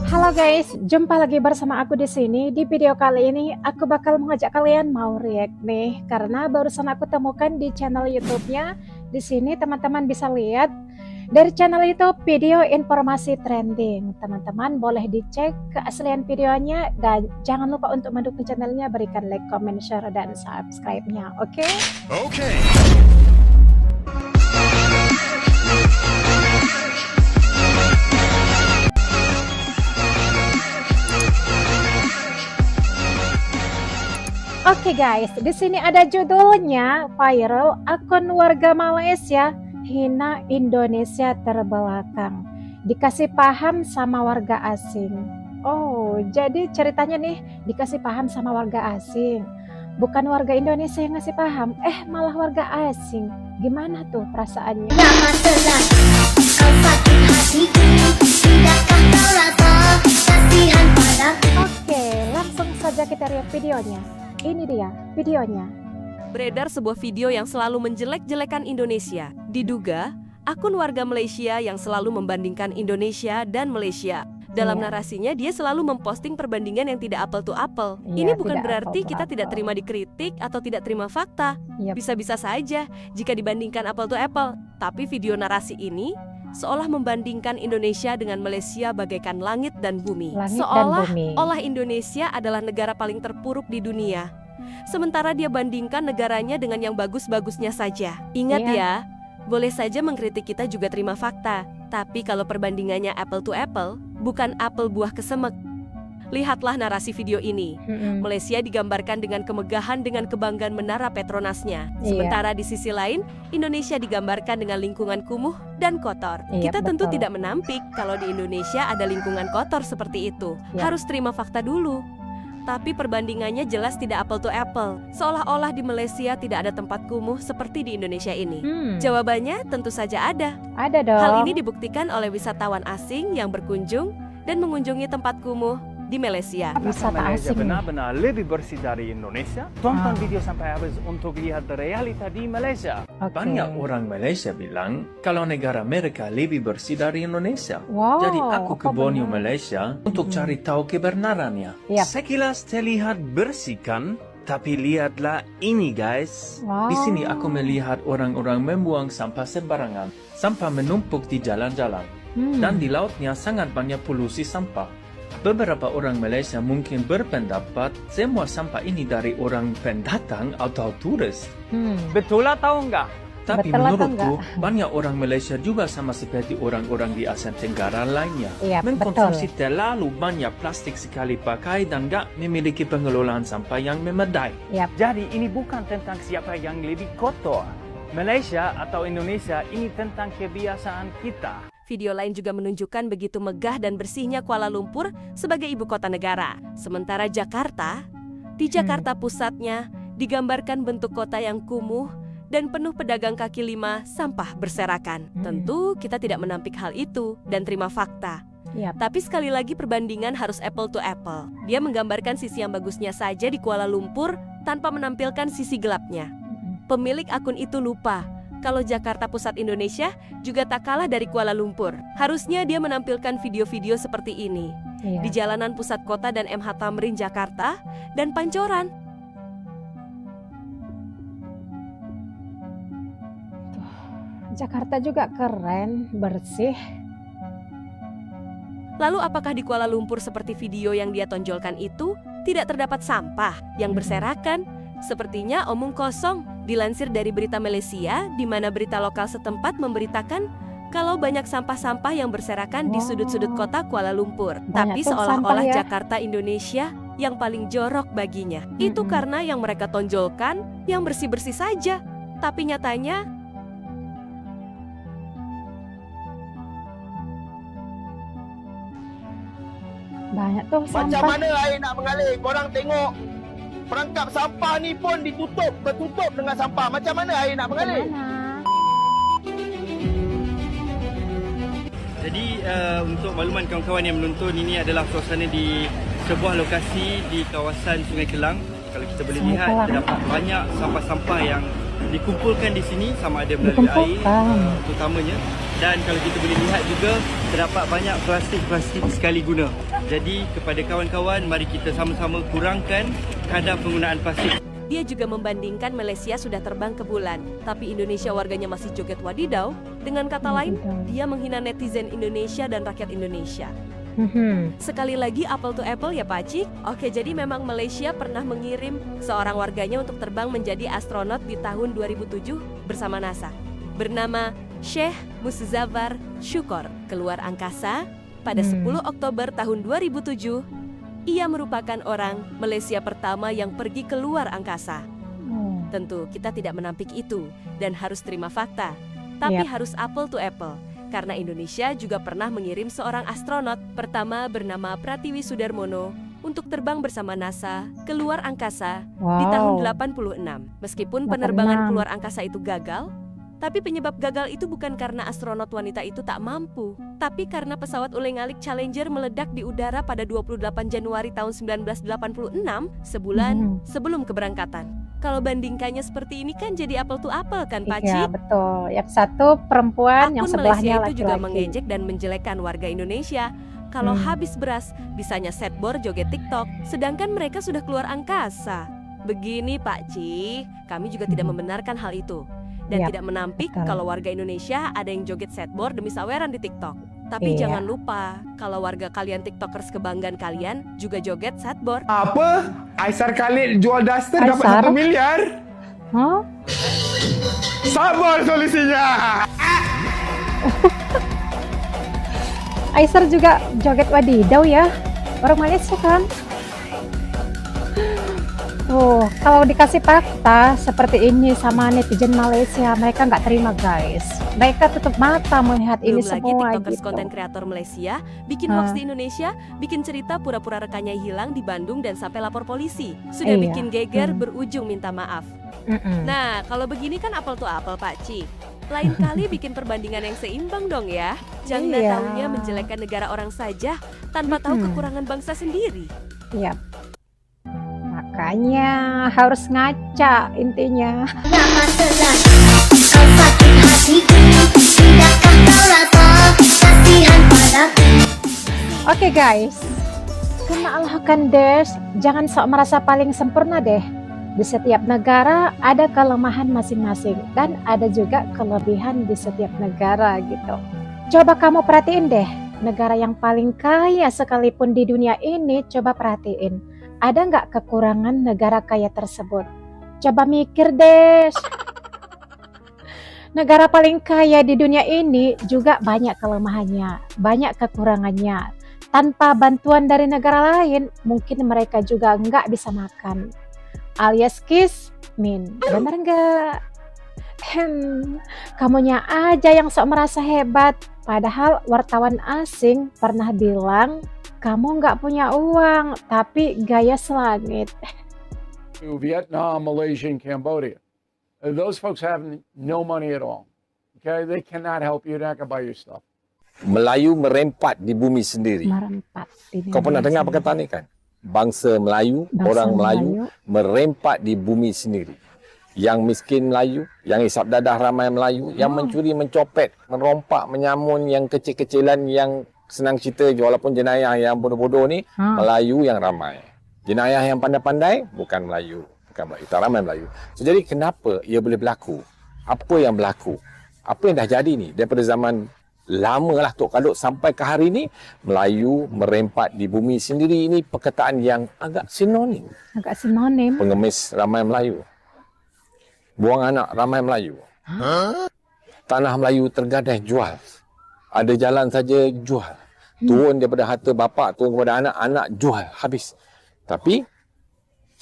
Halo guys, jumpa lagi bersama aku di sini. Di video kali ini aku bakal mengajak kalian mau react nih, karena barusan aku temukan di channel YouTube-nya. Di sini teman-teman bisa lihat dari channel YouTube video informasi trending. Teman-teman boleh dicek keaslian videonya dan jangan lupa untuk mendukung channelnya, berikan like, comment, share dan subscribe-nya. Oke? Oke. Oke guys, di sini ada judulnya viral akun warga Malaysia hina Indonesia terbelakang, dikasih paham sama warga asing. Oh, jadi ceritanya nih dikasih paham sama warga asing. Bukan warga Indonesia yang ngasih paham, malah warga asing. Gimana tuh perasaannya? Lama telah kau sakit hatiku, tidakkah kau rasa kasihan padaku? Oke, langsung saja kita lihat videonya. Ini dia videonya. Beredar sebuah video yang selalu menjelek-jelekan Indonesia. Diduga, akun warga Malaysia yang selalu membandingkan Indonesia dan Malaysia. Dalam narasinya, dia selalu memposting perbandingan yang tidak apple to apple. Iya, Ini bukan tidak berarti apple to kita tidak apple. terima dikritik atau tidak terima fakta. Yap. Bisa-bisa saja jika dibandingkan apple to apple. Tapi video narasi ini seolah membandingkan Indonesia dengan Malaysia bagaikan langit dan bumi. Langit dan Seolah bumi. olah Indonesia adalah negara paling terpuruk di dunia. Sementara dia bandingkan negaranya dengan yang bagus-bagusnya saja. Ingat Iya. ya, boleh saja mengkritik, kita juga terima fakta. Tapi kalau perbandingannya apple to apple, bukan apel buah kesemek. Lihatlah narasi video ini. Malaysia digambarkan dengan kemegahan dengan kebanggaan menara Petronasnya. Iya. Sementara di sisi lain, Indonesia digambarkan dengan lingkungan kumuh dan kotor. Iya, Kita tentu betul. tidak menampik kalau di Indonesia ada lingkungan kotor seperti itu. Iya. Harus terima fakta dulu. Tapi perbandingannya jelas tidak apple to apple. Seolah-olah di Malaysia tidak ada tempat kumuh seperti di Indonesia ini. Jawabannya tentu saja ada. Ada dong. Hal ini dibuktikan oleh wisatawan asing yang berkunjung dan mengunjungi tempat kumuh di Malaysia. Wisata Malaysia asing. benar-benar lebih bersih dari Indonesia. Tonton video sampai habis untuk lihat realita di Malaysia. Oke. Banyak orang Malaysia bilang kalau negara mereka lebih bersih dari Indonesia. Wow, Jadi aku ke apa Borneo, benar? Malaysia untuk cari tahu kebenarannya. Yap. Sekilas terlihat bersih kan? Tapi lihatlah ini guys. Wow. Di sini aku melihat orang-orang membuang sampah sembarangan. Sampah menumpuk di jalan-jalan. Dan di lautnya sangat banyak polusi sampah. Beberapa orang Malaysia mungkin berpendapat semua sampah ini dari orang pendatang atau turis. Betul atau enggak? Tapi Betul atau menurutku, banyak orang Malaysia juga sama seperti orang-orang di Asia Tenggara lainnya. Iya, Mengkonsumsi terlalu banyak plastik sekali pakai dan gak memiliki pengelolaan sampah yang memadai. Yap. Jadi ini bukan tentang siapa yang lebih kotor. Malaysia atau Indonesia, ini tentang kebiasaan kita. Video lain juga menunjukkan begitu megah dan bersihnya Kuala Lumpur sebagai ibu kota negara. Sementara Jakarta, di Jakarta pusatnya digambarkan bentuk kota yang kumuh dan penuh pedagang kaki lima, sampah berserakan. Tentu kita tidak menampik hal itu dan terima fakta. Yap. Tapi sekali lagi perbandingan harus apple to apple. Dia menggambarkan sisi yang bagusnya saja di Kuala Lumpur tanpa menampilkan sisi gelapnya. Pemilik akun itu lupa kalau Jakarta Pusat Indonesia juga tak kalah dari Kuala Lumpur. Harusnya dia menampilkan video-video seperti ini Iya. di jalanan pusat kota dan MH Tamrin Jakarta dan Pancoran. Jakarta juga keren, bersih. Lalu apakah di Kuala Lumpur seperti video yang dia tonjolkan itu tidak terdapat sampah yang berserakan? Sepertinya omong kosong. Dilansir dari berita Malaysia, di mana berita lokal setempat memberitakan kalau banyak sampah-sampah yang berserakan di sudut-sudut kota Kuala Lumpur. Tapi tuh seolah-olah sampah ya. Jakarta Indonesia yang paling jorok baginya. Itu karena yang mereka tonjolkan yang bersih-bersih saja. Tapi nyatanya Banyak tuh Macam sampah. mana air nak mengalir? Korang tengok perangkap sampah ni pun bertutup dengan sampah. Macam mana air nak mengalir? Mana? Jadi untuk makluman kawan-kawan yang menonton, ini adalah suasana di sebuah lokasi di kawasan Sungai Kelang. Kalau kita boleh Sungai lihat, Kelang. terdapat banyak sampah-sampah yang dikumpulkan di sini, sama ada melalui air Dikumpulkan. terutamanya. Dan kalau kita boleh lihat juga, terdapat banyak plastik-plastik sekali guna. Jadi kepada kawan-kawan, mari kita sama-sama kurangkan kadar penggunaan plastik. Dia juga membandingkan Malaysia sudah terbang ke bulan, tapi Indonesia warganya masih joget wadidau. Dengan kata lain, dia menghina netizen Indonesia dan rakyat Indonesia. Sekali lagi apple to apple ya Pak Cik. Oke, jadi memang Malaysia pernah mengirim seorang warganya untuk terbang menjadi astronot di tahun 2007 bersama NASA. Bernama Sheikh Muzaffar Shukor keluar angkasa pada 10 Oktober tahun 2007. Ia merupakan orang Malaysia pertama yang pergi keluar angkasa. Tentu kita tidak menampik itu dan harus terima fakta. Tapi harus apple to apple. Karena Indonesia juga pernah mengirim seorang astronot pertama bernama Pratiwi Sudarmono untuk terbang bersama NASA keluar angkasa di tahun 86. Meskipun penerbangan keluar angkasa itu gagal, tapi penyebab gagal itu bukan karena astronot wanita itu tak mampu, tapi karena pesawat uling-alik Challenger meledak di udara pada 28 Januari tahun 1986, sebulan sebelum keberangkatan. Kalau bandingkannya seperti ini kan jadi apple to apple kan Pak Cik? Iya betul, yang satu perempuan, yang Akun sebelahnya Malaysia itu laki-laki. juga mengejek dan menjelekkan warga Indonesia. Kalau habis beras, bisanya setbor joget TikTok, sedangkan mereka sudah keluar angkasa. Begini Pak Cik, kami juga tidak membenarkan hal itu. Dan tidak menampik kalau warga Indonesia ada yang joget setboard demi saweran di TikTok. Tapi jangan lupa, kalau warga kalian TikTokers kebanggaan kalian juga joget setboard. Apa? Aisar Khalid jual duster Aisar? dapat 1 miliar? Hah? Sabar solusinya! Aisar juga joget wadidau ya, orang Malaysia kan? Kalau dikasih fakta seperti ini sama netizen Malaysia, mereka nggak terima guys. Mereka tutup mata melihat ini Belum lagi semua TikTokers gitu. konten kreator Malaysia bikin hoax di Indonesia, bikin cerita pura-pura rekannya hilang di Bandung dan sampai lapor polisi. Sudah bikin geger berujung minta maaf. Nah, kalau begini kan apple to apple Pak Cik. Lain kali bikin perbandingan yang seimbang dong ya. Jangan tahunya menjelekkan negara orang saja tanpa tahu kekurangan bangsa sendiri. Iya. Makanya harus ngaca intinya. Ramadalah kau sakit hatiku, tidakkah kau rasa kasihan padaku? Oke guys, kenalkan Des, jangan sok merasa paling sempurna deh. Di setiap negara ada kelemahan masing-masing dan ada juga kelebihan di setiap negara gitu. Coba kamu perhatiin deh, negara yang paling kaya sekalipun di dunia ini, coba perhatiin. Ada nggak kekurangan negara kaya tersebut? Coba mikir deh. Negara paling kaya di dunia ini juga banyak kelemahannya, banyak kekurangannya. Tanpa bantuan dari negara lain, mungkin mereka juga nggak bisa makan. Alias kismin, bener nggak? Kamunya aja yang sok merasa hebat, padahal wartawan asing pernah bilang kamu nggak punya uang, tapi gaya selangit. Vietnam, Malaysia, and Cambodia. Those folks have no money at all. Okay, they cannot help you. They're not gonna buy your stuff. Melayu merempat di bumi sendiri. Merempat. Kau pernah dengar perkataan ini kan? Bangsa Melayu, orang Melayu merempat di bumi sendiri. Yang miskin Melayu, yang isap dadah ramai Melayu, yang mencuri, mencopet, merompak, menyamun, yang kecil-kecilan, yang senang cerita walaupun jenayah yang bodoh-bodoh ni, Melayu yang ramai. Jenayah yang pandai-pandai, bukan Melayu. Tak ramai Melayu. So, jadi kenapa ia boleh berlaku? Apa yang berlaku? Apa yang dah jadi ni? Daripada zaman lama lah Tok Kadut sampai ke hari ni, Melayu merempat di bumi sendiri. Ini perkataan yang agak sinonim. Agak sinonim. Pengemis ramai Melayu. Buang anak ramai Melayu. Tanah Melayu tergadai jual. Ada jalan saja jual. Turun daripada harta bapa, turun kepada anak, anak jual. Habis. Tapi,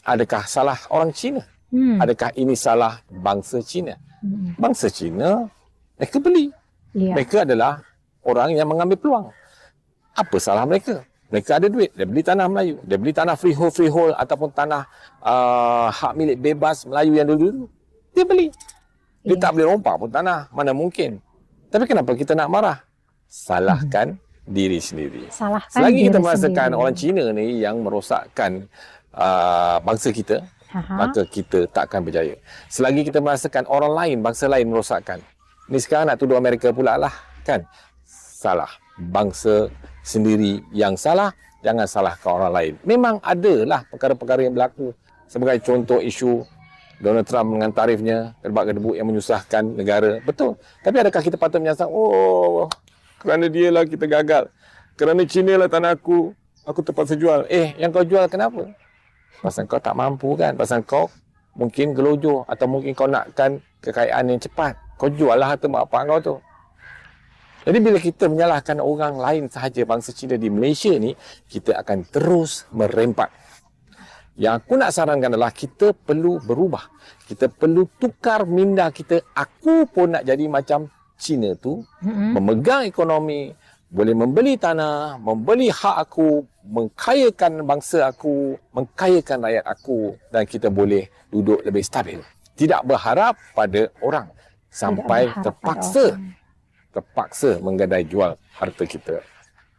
adakah salah orang Cina? Adakah ini salah bangsa Cina? Bangsa Cina, mereka beli. Mereka adalah orang yang mengambil peluang. Apa salah mereka? Mereka ada duit. Dia beli tanah Melayu. Dia beli tanah freehold ataupun tanah hak milik bebas Melayu yang dulu-dulu. Dia beli. Dia tak boleh rompak pun tanah. Mana mungkin. Tapi kenapa kita nak marah? Salahkan diri sendiri. Salahkan Selagi diri kita merasakan sendiri. orang Cina ni yang merosakkan bangsa kita, maka kita takkan berjaya. Selagi kita merasakan orang lain, bangsa lain merosakkan. Ni sekarang nak tuduh Amerika pula lah. Kan? Salah bangsa sendiri yang salah, jangan salahkan orang lain. Memang adalah perkara-perkara yang berlaku. Sebagai contoh isu Donald Trump dengan tarifnya, kedebak-kedebuk yang menyusahkan negara. Betul. Tapi adakah kita patut menyasar, oh, kerana dia lah kita gagal. Kerana China lah tanah aku terpaksa jual. Yang kau jual kenapa? Pasal kau tak mampu kan? Pasal kau mungkin gelojoh atau mungkin kau nakkan kekayaan yang cepat. Kau jual lah harta mak bapak kau tu. Jadi bila kita menyalahkan orang lain sahaja bangsa Cina di Malaysia ni, kita akan terus merempat. Yang aku nak sarankan adalah kita perlu berubah. Kita perlu tukar minda kita. Aku pun nak jadi macam Cina tu, memegang ekonomi, boleh membeli tanah, membeli hak aku, mengkayakan bangsa aku, mengkayakan rakyat aku, dan kita boleh duduk lebih stabil. Tidak berharap pada orang sampai terpaksa menggadai jual harta kita.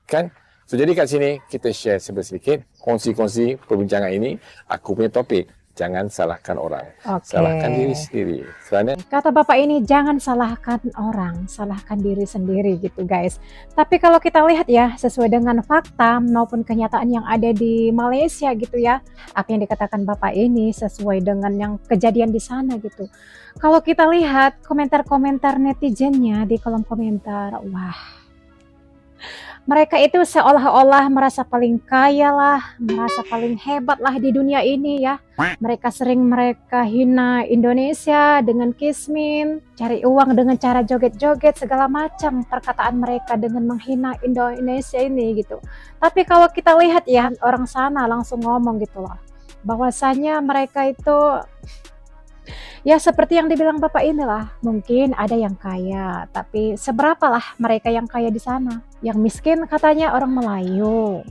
Kan? So, jadi kat sini kita share sedikit kongsi-kongsi perbincangan ini. Aku punya topik, jangan salahkan orang. Salahkan diri sendiri. Kerana kata Bapak ini, jangan salahkan orang, salahkan diri sendiri gitu guys. Tapi kalau kita lihat ya, sesuai dengan fakta maupun kenyataan yang ada di Malaysia gitu ya, apa yang dikatakan Bapak ini sesuai dengan yang kejadian di sana gitu. Kalau kita lihat komentar-komentar netizennya di kolom komentar, wah, mereka itu seolah-olah merasa paling kaya lah, merasa paling hebat lah di dunia ini ya. Mereka hina Indonesia dengan kismin, cari uang dengan cara joget-joget, segala macam perkataan mereka dengan menghina Indonesia ini gitu. Tapi kalau kita lihat ya, orang sana langsung ngomong gitu loh, bahwasanya mereka itu ya seperti yang dibilang Bapak inilah, mungkin ada yang kaya, tapi seberapalah mereka yang kaya di sana? Yang miskin katanya orang Melayu.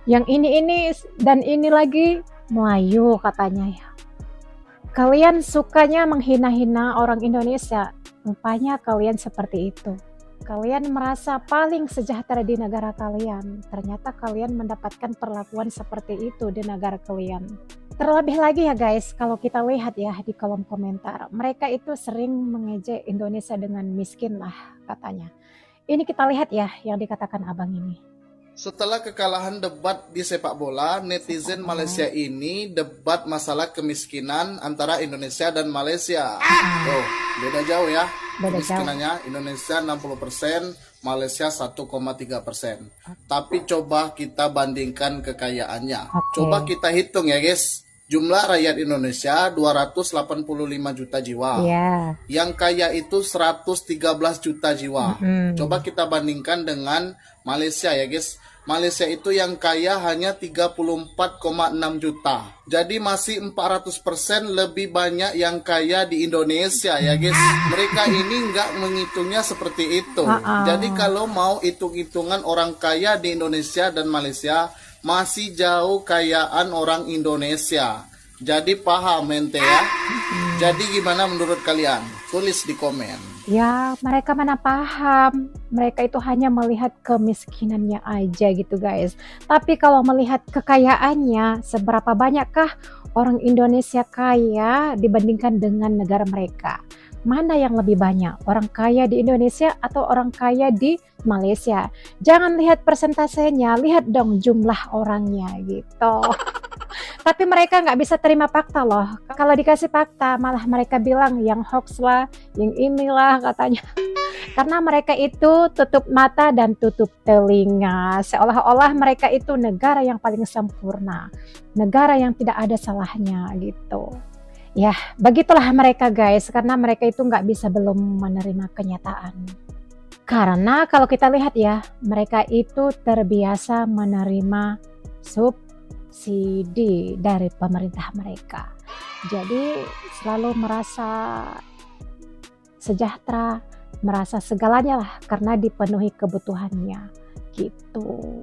Yang ini dan ini lagi Melayu katanya ya. Kalian sukanya menghina-hina orang Indonesia, rupanya kalian seperti itu. Kalian merasa paling sejahtera di negara kalian, ternyata kalian mendapatkan perlakuan seperti itu di negara kalian. Terlebih lagi ya guys, kalau kita lihat ya di kolom komentar, mereka itu sering mengejek Indonesia dengan miskin lah katanya. Ini kita lihat ya yang dikatakan abang ini. Setelah kekalahan debat di sepak bola, netizen Malaysia ini debat masalah kemiskinan antara Indonesia dan Malaysia. Oh, beda jauh ya. Kemiskinannya Indonesia 60%, Malaysia 1,3%. Tapi coba kita bandingkan kekayaannya. Coba kita hitung ya guys. Jumlah rakyat Indonesia 285 juta jiwa. Yang kaya itu 113 juta jiwa. Coba kita bandingkan dengan Malaysia ya guys. Malaysia itu yang kaya hanya 34,6 juta. Jadi masih 400% lebih banyak yang kaya di Indonesia ya guys. Mereka ini nggak menghitungnya seperti itu. Jadi kalau mau hitung-hitungan orang kaya di Indonesia dan Malaysia, masih jauh kayaan orang Indonesia. Jadi paham ente ya. Jadi gimana menurut kalian? Tulis di komen. Ya, mereka mana paham. Mereka itu hanya melihat kemiskinannya aja gitu guys. Tapi kalau melihat kekayaannya, seberapa banyakkah orang Indonesia kaya dibandingkan dengan negara mereka? Mana yang lebih banyak? Orang kaya di Indonesia atau orang kaya di Malaysia? Jangan lihat persentasenya, lihat dong jumlah orangnya gitu. Tapi mereka nggak bisa terima fakta loh. Kalau dikasih fakta malah mereka bilang yang hoax lah, yang inilah katanya. Karena mereka itu tutup mata dan tutup telinga. Seolah-olah mereka itu negara yang paling sempurna. Negara yang tidak ada salahnya gitu. Ya, begitulah mereka guys, karena mereka itu nggak bisa belum menerima kenyataan. Karena kalau kita lihat ya, mereka itu terbiasa menerima subsidi dari pemerintah mereka. Jadi selalu merasa sejahtera, merasa segalanya lah karena dipenuhi kebutuhannya gitu.